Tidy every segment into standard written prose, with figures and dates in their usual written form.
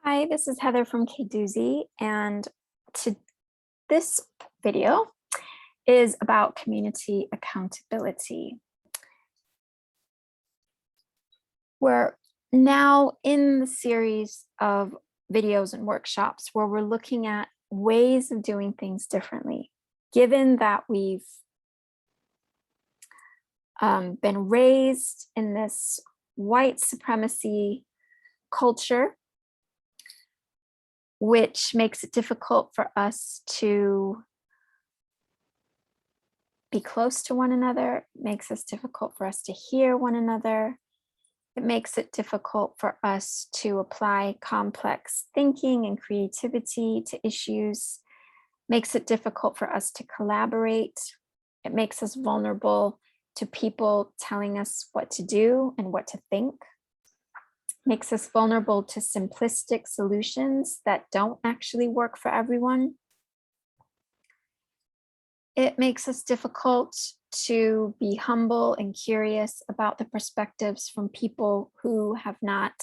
Hi, this is Heather from KDoozy, and to this video is about community accountability. We're now in the series of videos and workshops where we're looking at ways of doing things differently, given that we've been raised in this white supremacy culture, which makes it difficult for us to be close to one another, makes it difficult for us to hear one another. It makes it difficult for us to apply complex thinking and creativity to issues, makes it difficult for us to collaborate. It makes us vulnerable to people telling us what to do and what to think. Makes us vulnerable to simplistic solutions that don't actually work for everyone. It makes us difficult to be humble and curious about the perspectives from people who have not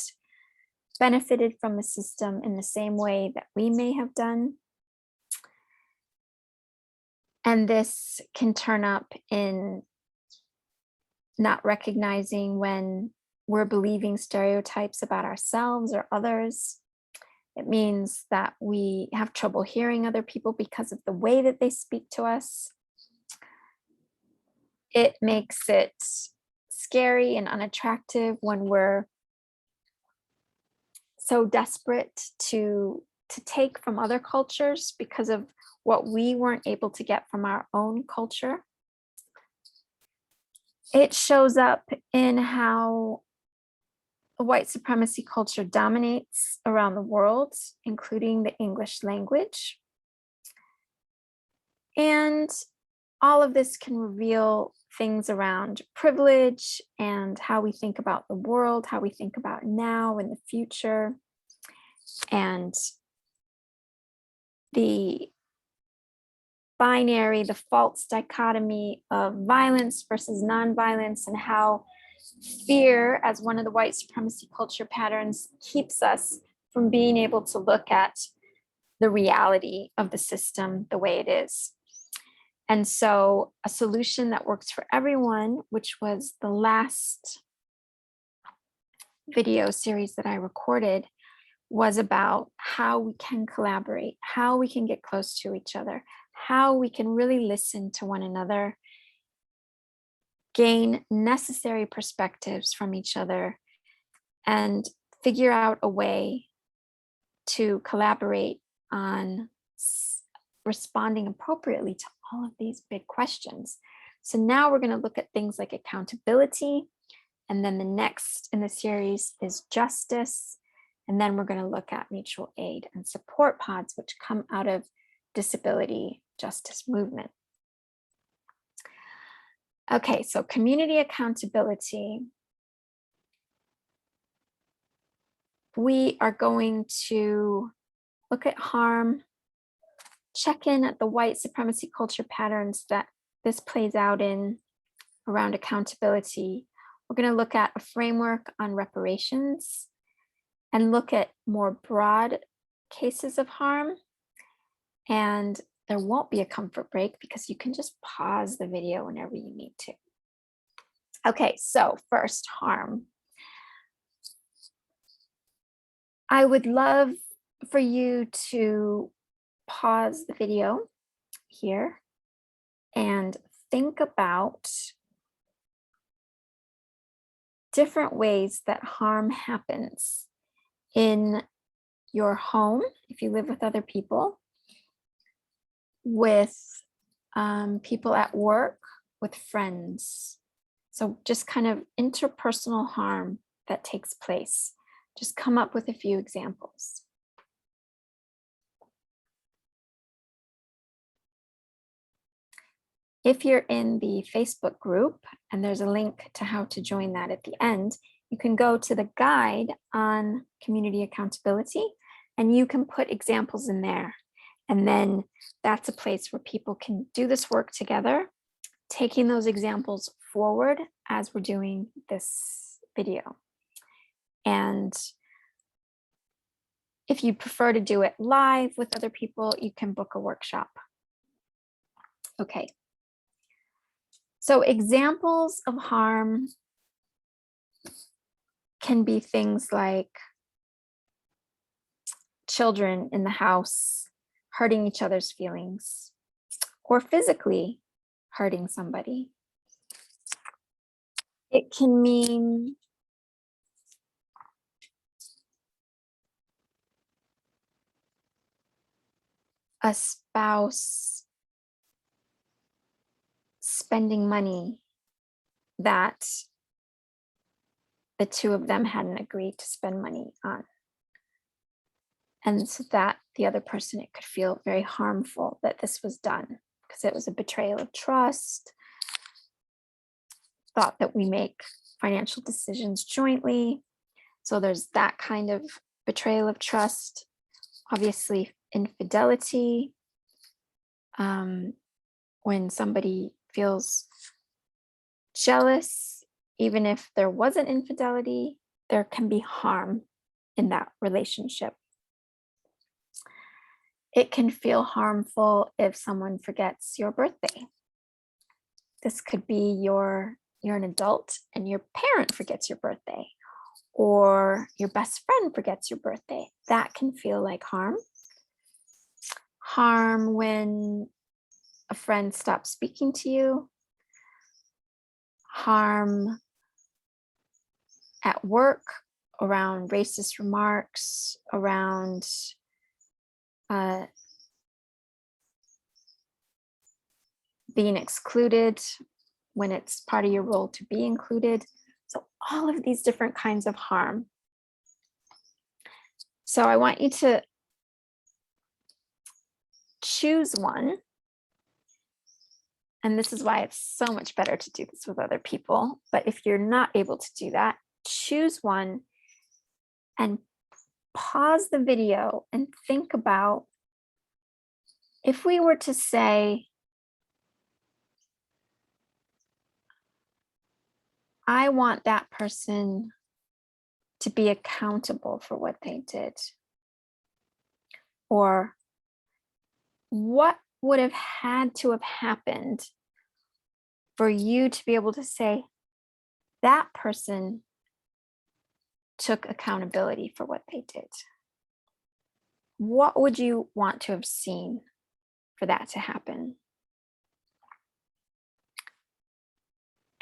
benefited from the system in the same way that we may have done. And this can turn up in not recognizing when we're believing stereotypes about ourselves or others. It means that we have trouble hearing other people because of the way that they speak to us. It makes it scary and unattractive when we're so desperate to take from other cultures because of what we weren't able to get from our own culture. It shows up in how white supremacy culture dominates around the world, including the English language. And all of this can reveal things around privilege and how we think about the world, how we think about now and the future, and the binary, the false dichotomy of violence versus nonviolence, and how fear as one of the white supremacy culture patterns keeps us from being able to look at the reality of the system the way it is. And so a solution that works for everyone, which was the last video series that I recorded, was about how we can collaborate, how we can get close to each other, how we can really listen to one another, gain necessary perspectives from each other, and figure out a way to collaborate on responding appropriately to all of these big questions. So now we're going to look at things like accountability, and then the next in the series is justice, and then we're going to look at mutual aid and support pods, which come out of disability justice movement. Okay, so community accountability. We are going to look at harm, check in at the white supremacy culture patterns that this plays out in around accountability. We're going to look at a framework on reparations and look at more broad cases of harm. And there won't be a comfort break because you can just pause the video whenever you need to. Okay, so first, harm. I would love for you to pause the video here and think about different ways that harm happens in your home, if you live with other people, with people at work, with friends. So just kind of interpersonal harm that takes place. Just come up with a few examples. If you're in the Facebook group, and there's a link to how to join that at the end, you can go to the guide on community accountability, and you can put examples in there. And then that's a place where people can do this work together, taking those examples forward as we're doing this video. And If you prefer to do it live with other people, you can book a workshop. Okay. So examples of harm can be things like children in the house hurting each other's feelings, or physically hurting somebody. It can mean a spouse spending money that the two of them hadn't agreed to spend money on. And so that the other person, it could feel very harmful that this was done because it was a betrayal of trust, thought that we make financial decisions jointly. So there's that kind of betrayal of trust. Obviously, infidelity. When somebody feels jealous, even if there wasn't infidelity, there can be harm in that relationship. It can feel harmful if someone forgets your birthday. This could be you're an adult and your parent forgets your birthday, or your best friend forgets your birthday. That can feel like harm. Harm when a friend stops speaking to you. Harm at work around racist remarks, around being excluded when it's part of your role to be included. So all of these different kinds of harm. So I want you to choose one. And this is why it's so much better to do this with other people. But if you're not able to do that, choose one and pause the video and think about, if we were to say, I want that person to be accountable for what they did, or what would have had to have happened for you to be able to say that person took accountability for what they did? What would you want to have seen for that to happen?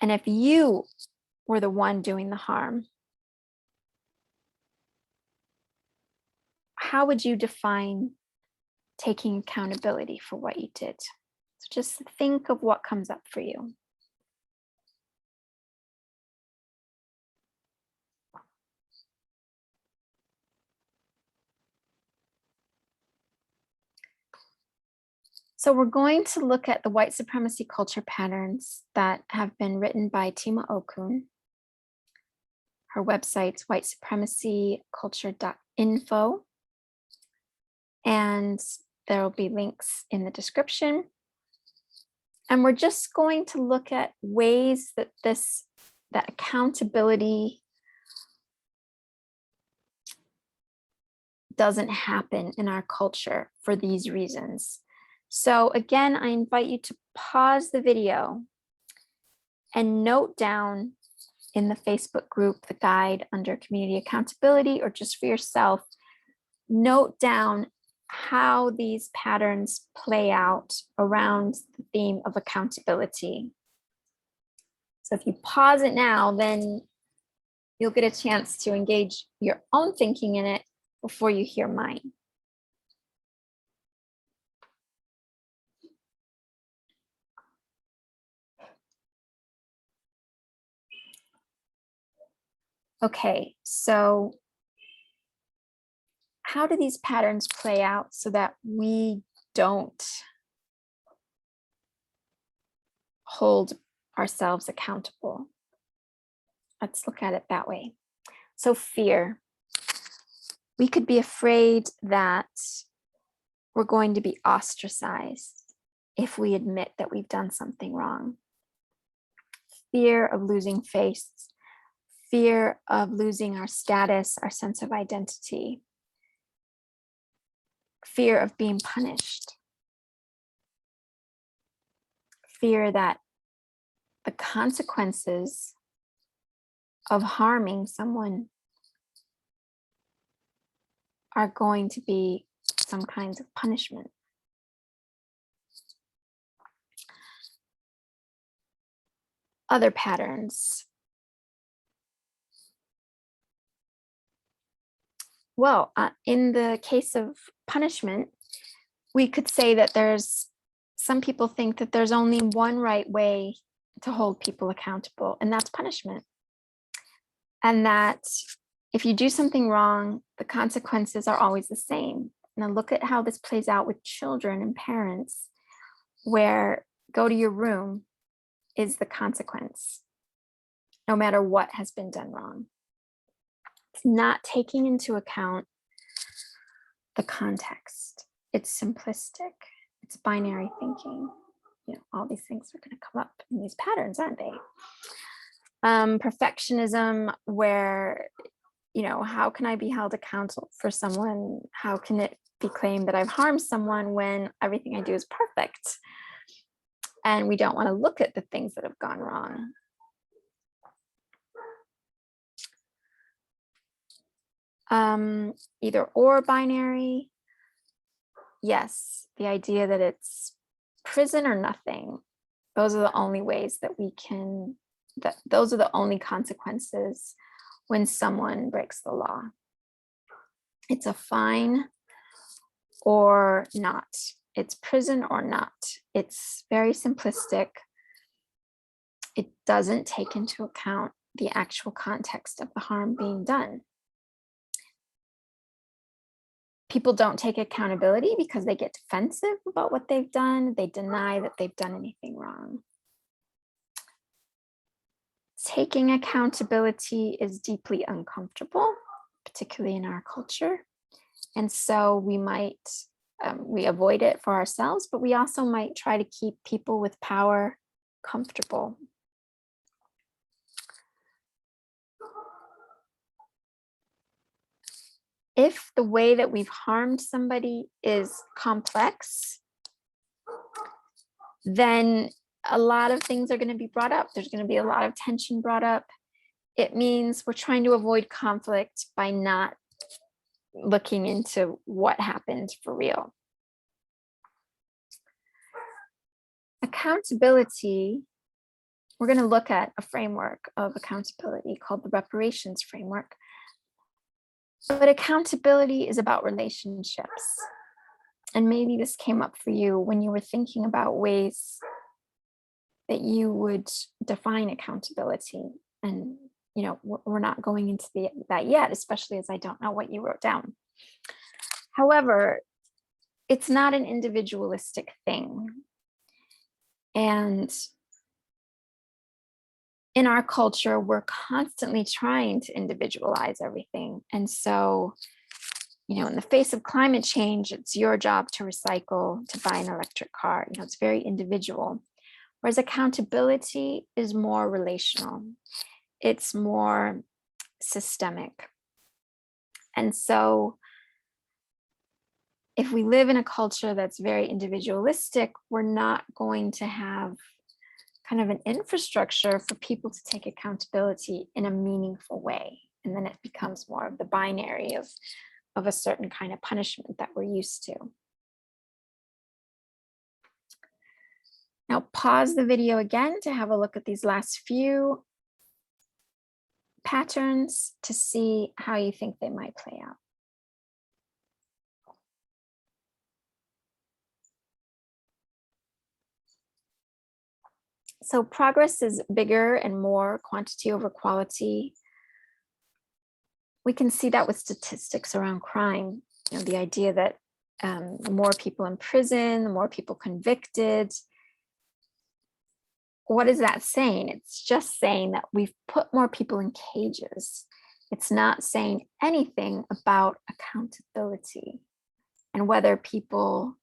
And if you were the one doing the harm, how would you define taking accountability for what you did? So just think of what comes up for you. So we're going to look at the white supremacy culture patterns that have been written by Tima Okun. Her website's whitesupremacyculture.info. And there will be links in the description. And we're just going to look at ways that that accountability doesn't happen in our culture for these reasons. So again, I invite you to pause the video and note down in the Facebook group, the guide under community accountability, or just for yourself, note down how these patterns play out around the theme of accountability. So if you pause it now, then you'll get a chance to engage your own thinking in it before you hear mine. Okay, so how do these patterns play out so that we don't hold ourselves accountable? Let's look at it that way. So fear. We could be afraid that we're going to be ostracized if we admit that we've done something wrong. Fear of losing face, fear of losing our status, our sense of identity. fear of being punished, fear that the consequences of harming someone are going to be some kinds of punishment. Other patterns. Well, in the case of punishment, we could say that some people think that there's only one right way to hold people accountable, and that's punishment. And that if you do something wrong, the consequences are always the same. Now look at how this plays out with children and parents, where go to your room is the consequence, no matter what has been done wrong. It's not taking into account the context. It's simplistic. It's binary thinking. All these things are going to come up in these patterns, aren't they? Perfectionism, where, how can I be held accountable for someone? How can it be claimed that I've harmed someone when everything I do is perfect? And we don't want to look at the things that have gone wrong. Either or binary. Yes, the idea that it's prison or nothing. Those are the only ways that we can, those are the only consequences when someone breaks the law. It's a fine or not. It's prison or not. It's very simplistic. It doesn't take into account the actual context of the harm being done. People don't take accountability because they get defensive about what they've done. They deny that they've done anything wrong. Taking accountability is deeply uncomfortable, particularly in our culture. And so we might, we avoid it for ourselves, but we also might try to keep people with power comfortable. If the way that we've harmed somebody is complex, then a lot of things are going to be brought up. There's going to be a lot of tension brought up. It means we're trying to avoid conflict by not looking into what happened for real. Accountability, we're going to look at a framework of accountability called the reparations framework. But accountability is about relationships. And maybe this came up for you when you were thinking about ways that you would define accountability. And, we're not going into that yet, especially as I don't know what you wrote down. However, it's not an individualistic thing. And in our culture, we're constantly trying to individualize everything. And so, in the face of climate change, it's your job to recycle, to buy an electric car. It's very individual. Whereas accountability is more relational. It's more systemic. And so if we live in a culture that's very individualistic, we're not going to have kind of an infrastructure for people to take accountability in a meaningful way. And then it becomes more of the binary of a certain kind of punishment that we're used to. Now pause the video again to have a look at these last few patterns to see how you think they might play out. So progress is bigger and more quantity over quality. We can see that with statistics around crime. The idea that the more people in prison, the more people convicted. What is that saying? It's just saying that we've put more people in cages. It's not saying anything about accountability and whether people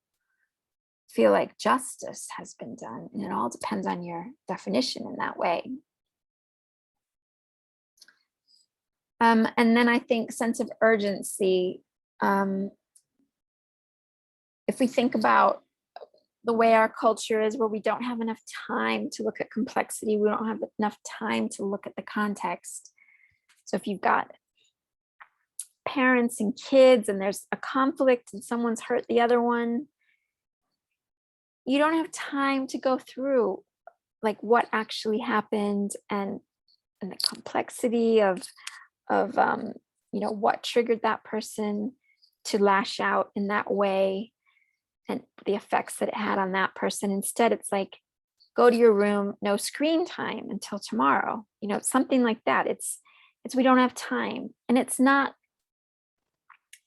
feel like justice has been done. And it all depends on your definition in that way. And then I think sense of urgency. if we think about the way our culture is, where we don't have enough time to look at complexity, we don't have enough time to look at the context. So if you've got parents and kids and there's a conflict and someone's hurt the other one, you don't have time to go through like what actually happened and the complexity of you know, what triggered that person to lash out in that way and the effects that it had on that person. Instead, it's like, go to your room, no screen time until tomorrow, you know, something like that. It's we don't have time. And it's not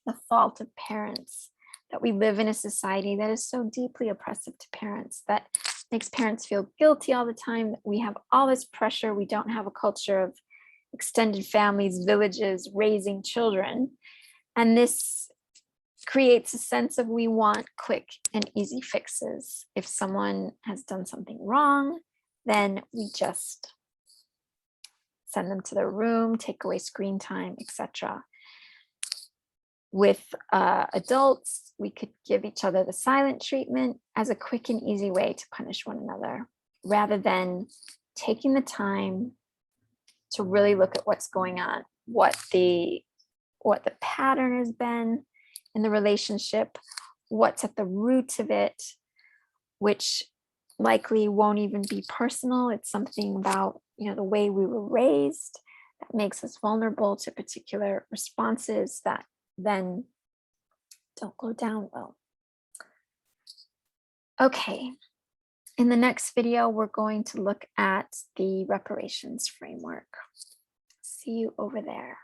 the fault of parents that we live in a society that is so deeply oppressive to parents, that makes parents feel guilty all the time. We have all this pressure. We don't have a culture of extended families, villages, raising children. And this creates a sense of we want quick and easy fixes. If someone has done something wrong, then we just send them to their room, take away screen time, etc. With adults, we could give each other the silent treatment as a quick and easy way to punish one another, rather than taking the time to really look at what's going on, what the pattern has been in the relationship, what's at the root of it, which likely won't even be personal. It's something about, you know, the way we were raised that makes us vulnerable to particular responses that then don't go down well. Okay, in the next video, we're going to look at the reparations framework. See you over there.